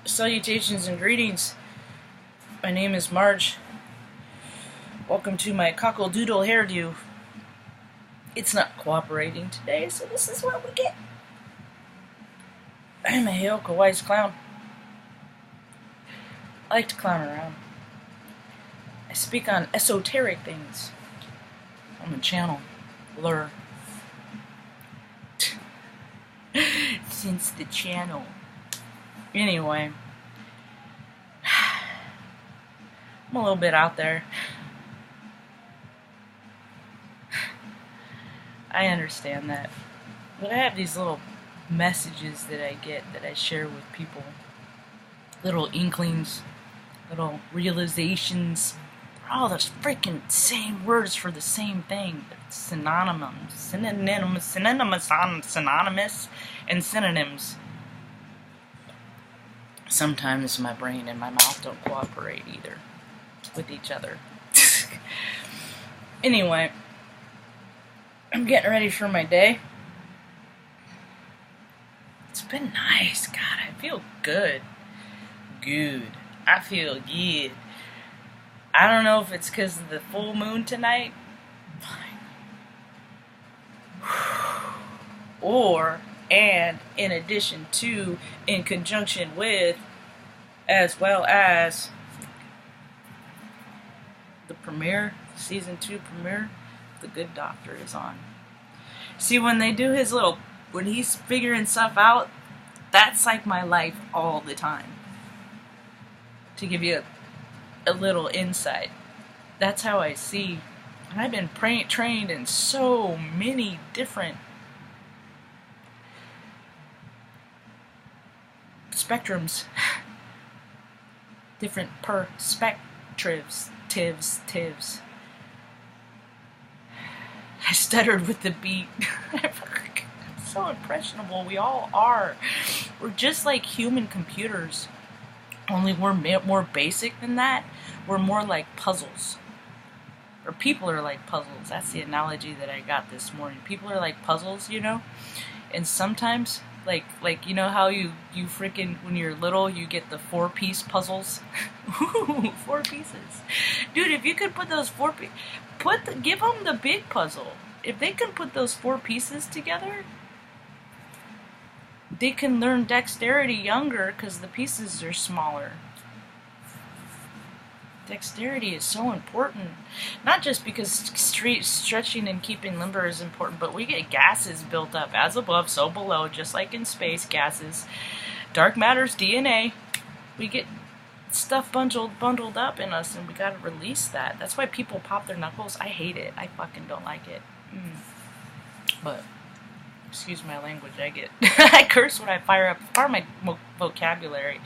Salutations and greetings. My name is Marge. Welcome to my cockle-doodle hairdo. It's not cooperating today, so this is what we get. I'm a Heyoka wise clown. I like to clown around. I speak on esoteric things on the channel. Lure. Since the channel. Anyway, I'm a little bit out there. I understand that. But I have these little messages that I get that I share with people. Little inklings, little realizations. They're all the freaking same words for the same thing. Synonymous, and synonyms. Sometimes my brain and my mouth don't cooperate either with each other. Anyway, I'm getting ready for my day. It's been nice. God, I feel good. I feel good. I don't know if it's because of the full moon tonight. And in addition to, in conjunction with, as well as the premiere, season 2 premiere, The Good Doctor is on. See, when they do when he's figuring stuff out, that's like my life all the time. To give you a little insight, that's how I see. And I've been trained in so many different spectrums, different perspectives, tivs. I stuttered with the beat. I'm so impressionable. We all are. We're just like human computers, only we're more basic than that. We're more like puzzles. Or people are like puzzles. That's the analogy that I got this morning. People are like puzzles, you know? And sometimes, like you know how you freaking, when you're little, you get the 4-piece puzzles? Ooh, 4 pieces. Dude, if you could put those give them the big puzzle. If they can put those 4 pieces together, they can learn dexterity younger because the pieces are smaller. Dexterity is so important. Not just because stretching and keeping limber is important, but we get gases built up. As above, so below, just like in space, gases. Dark matter's DNA. We get stuff bundled up in us, and we gotta release that. That's why people pop their knuckles. I hate it. I fucking don't like it. But, excuse my language, I curse when I fire up. It's part of my vocabulary.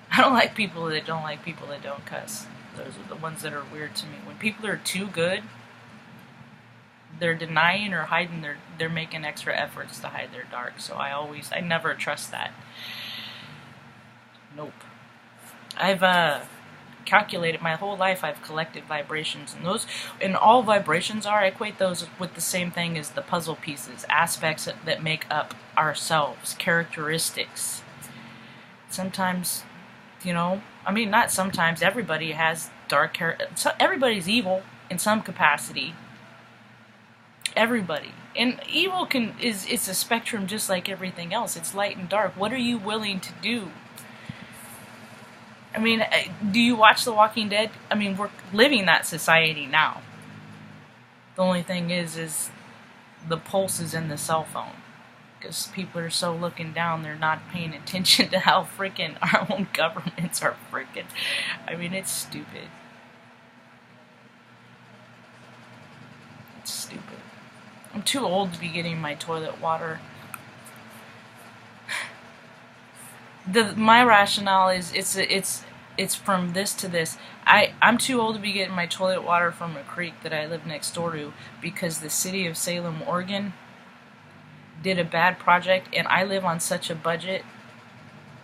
I don't like people that don't like people that don't cuss. Those are the ones that are weird to me. When people are too good, they're denying or hiding they're making extra efforts to hide their dark. So I never trust that. Nope. I've calculated my whole life. I've collected vibrations, and all vibrations I equate those with the same thing as the puzzle pieces, aspects that make up ourselves, characteristics. Sometimes, not sometimes, everybody has dark character. Everybody's evil in some capacity. Everybody. And evil it's a spectrum just like everything else. It's light and dark. What are you willing to do? Do you watch The Walking Dead? We're living that society now. The only thing is the pulse is in the cell phone. Because people are so looking down, they're not paying attention to how freaking our own governments are freaking. It's stupid. It's stupid. I'm too old to be getting my toilet water. My rationale is it's from this to this. I'm too old to be getting my toilet water from a creek that I live next door to because the city of Salem, Oregon did a bad project, and I live on such a budget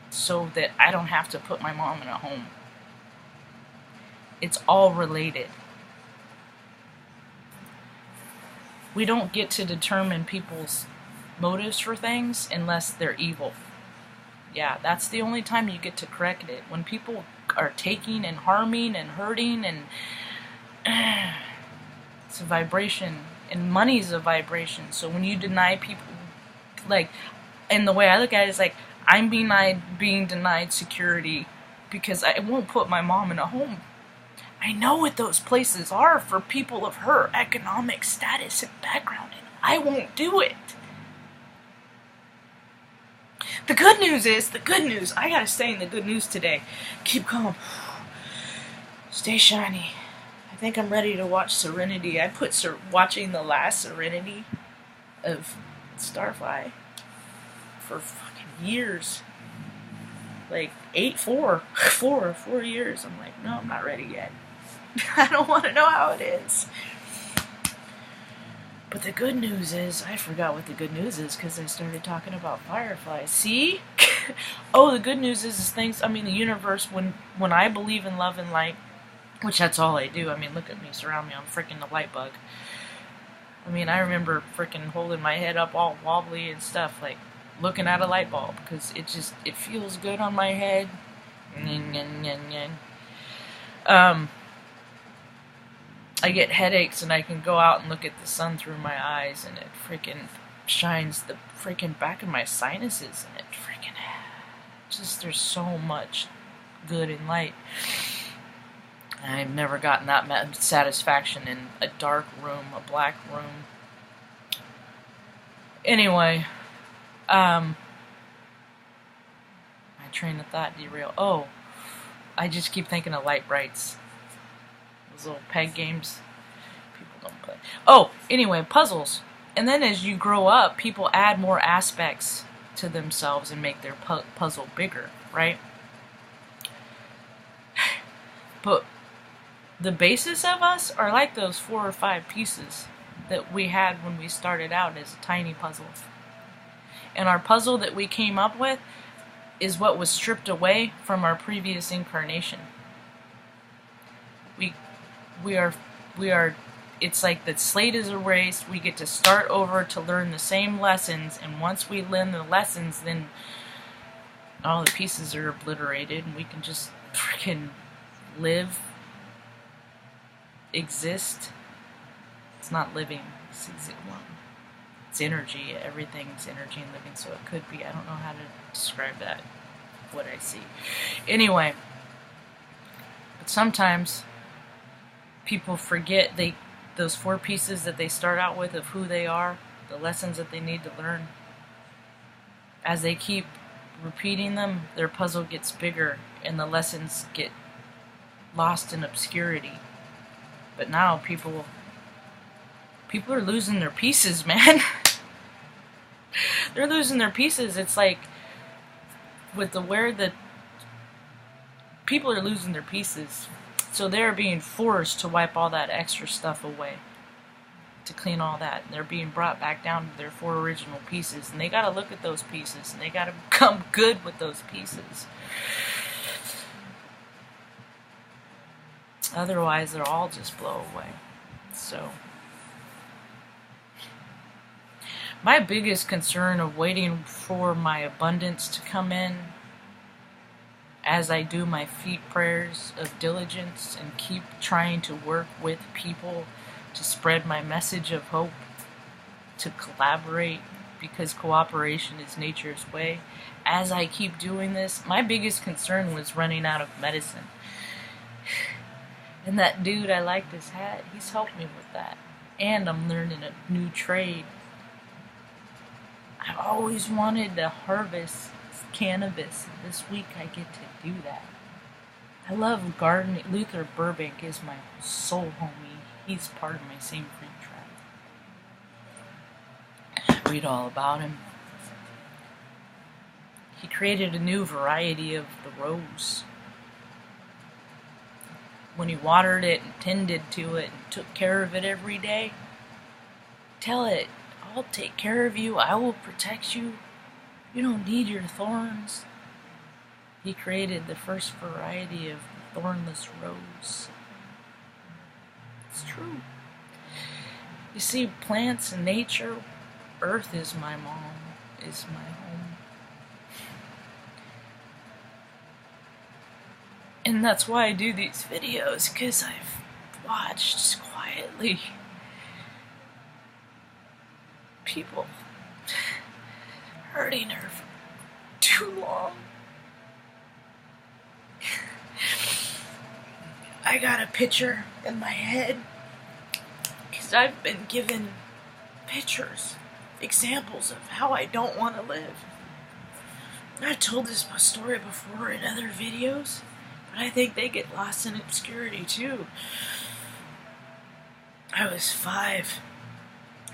so that I don't have to put my mom in a home. It's all related. We don't get to determine people's motives for things unless they're evil. Yeah, that's the only time you get to correct it. When people are taking and harming and hurting, and it's a vibration, and money's a vibration. So when you deny people, like, and the way I look at it is like, I'm being denied security because I won't put my mom in a home. I know what those places are for people of her economic status and background, and I won't do it. The good news, I gotta stay in the good news today. Keep calm. Stay shiny. I think I'm ready to watch Serenity. I put watching the last Serenity of Starfly for fucking years. Like 4 years. I'm like, no, I'm not ready yet. I don't want to know how it is. But the good news is, I forgot what the good news is because I started talking about Firefly. See? Oh, the good news is things, the universe, when I believe in love and light, which that's all I do. Look at me, surround me, I'm freaking the light bug. I remember freaking holding my head up all wobbly and stuff, like looking at a light bulb, because it feels good on my head. I get headaches and I can go out and look at the sun through my eyes and it freaking shines the freaking back of my sinuses, and it freaking there's so much good in light. I've never gotten that satisfaction in a dark room, a black room. Anyway, my train of thought derailed. Oh, I just keep thinking of light brights. Those little peg games people don't play. Oh, anyway, puzzles. And then as you grow up, people add more aspects to themselves and make their puzzle bigger, right? But the basis of us are like those 4 or 5 pieces that we had when we started out as a tiny puzzle. And our puzzle that we came up with is what was stripped away from our previous incarnation. We are, it's like the slate is erased, we get to start over to learn the same lessons, and once we learn the lessons, then all the pieces are obliterated, and we can just freaking live, exist. It's not living, it's energy, everything's energy and living, so it could be, I don't know how to describe that, what I see. Anyway, but sometimes people forget those 4 pieces that they start out with of who they are, the lessons that they need to learn. As they keep repeating them, their puzzle gets bigger and the lessons get lost in obscurity. But now people are losing their pieces, man. They're losing their pieces. It's like people are losing their pieces. So they're being forced to wipe all that extra stuff away, to clean all that. And they're being brought back down to their 4 original pieces. And they gotta look at those pieces, and they gotta become good with those pieces. Otherwise, they'll all just blow away. So, my biggest concern of waiting for my abundance to come in, as I do my feet prayers of diligence and keep trying to work with people to spread my message of hope, to collaborate, because cooperation is nature's way. As I keep doing this, my biggest concern was running out of medicine. And that dude I liked his hat, he's helped me with that. And I'm learning a new trade. I've always wanted to harvest cannabis. This week I get to do that. I love gardening. Luther Burbank is my soul homie. He's part of my same free tribe. Read all about him. He created a new variety of the rose. When he watered it and tended to it and took care of it every day, tell it, I'll take care of you, I will protect you, you don't need your thorns. He created the first variety of thornless rose. It's true. You see, plants and nature, earth is my mom, is my home. And that's why I do these videos, because I've watched quietly people hurting her for too long. I got a picture in my head because I've been given pictures, examples of how I don't want to live. I've told this story before in other videos, but I think they get lost in obscurity too. I was 5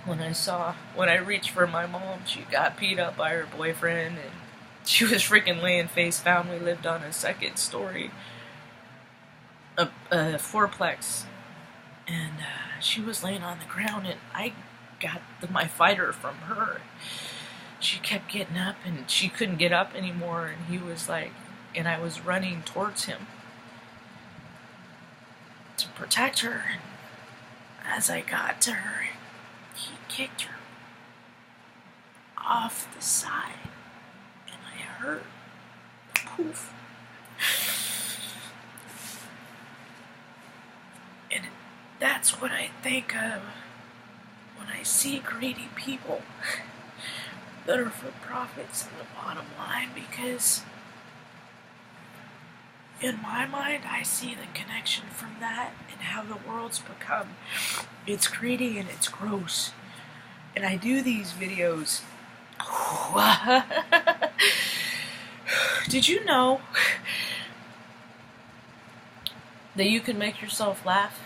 when I reached for my mom. She got beat up by her boyfriend, and she was freaking laying face down. We lived on a second story, a fourplex, and she was laying on the ground, and I got my fighter from her. She kept getting up, and she couldn't get up anymore, and he was like, and I was running towards him to protect her, and as I got to her, he kicked her off the side, and I heard poof. And that's what I think of when I see greedy people that are for profits in the bottom line, because in my mind, I see the connection from that and how the world's become. It's greedy and it's gross. And I do these videos. Did you know that you can make yourself laugh,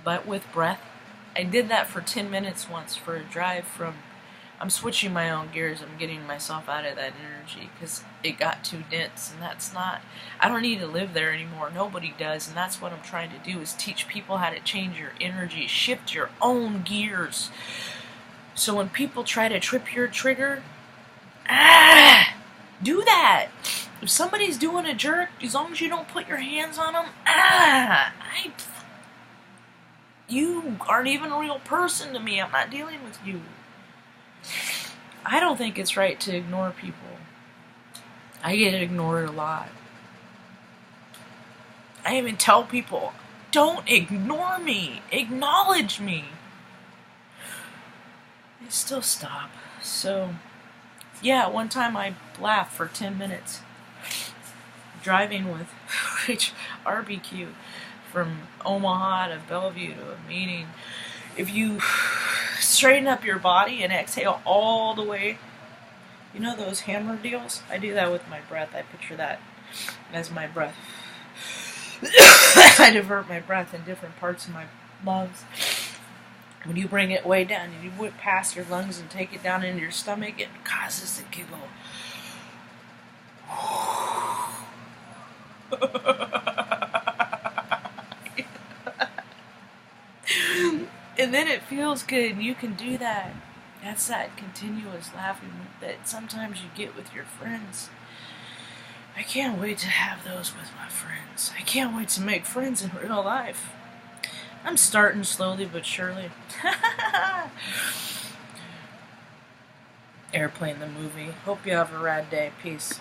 but with breath? I did that for 10 minutes once for a drive from... I'm switching my own gears. I'm getting myself out of that energy because it got too dense, and that's not... I don't need to live there anymore. Nobody does, and that's what I'm trying to do, is teach people how to change your energy, shift your own gears. So when people try to trip your trigger, do that. If somebody's doing a jerk, as long as you don't put your hands on them, you aren't even a real person to me. I'm not dealing with you. I don't think it's right to ignore people. I get ignored a lot. I even tell people, don't ignore me. Acknowledge me. They still stop. So, yeah, one time I laughed for 10 minutes driving with RBQ from Omaha to Bellevue to a meeting. If you straighten up your body and exhale all the way, you know those hammer deals? I do that with my breath. I picture that as my breath. I divert my breath in different parts of my lungs. When you bring it way down and you whip past your lungs and take it down into your stomach, it causes the giggle. And then it feels good, and you can do that. That's that continuous laughing that sometimes you get with your friends. I can't wait to have those with my friends. I can't wait to make friends in real life. I'm starting slowly but surely. Airplane the movie. Hope you have a rad day. Peace.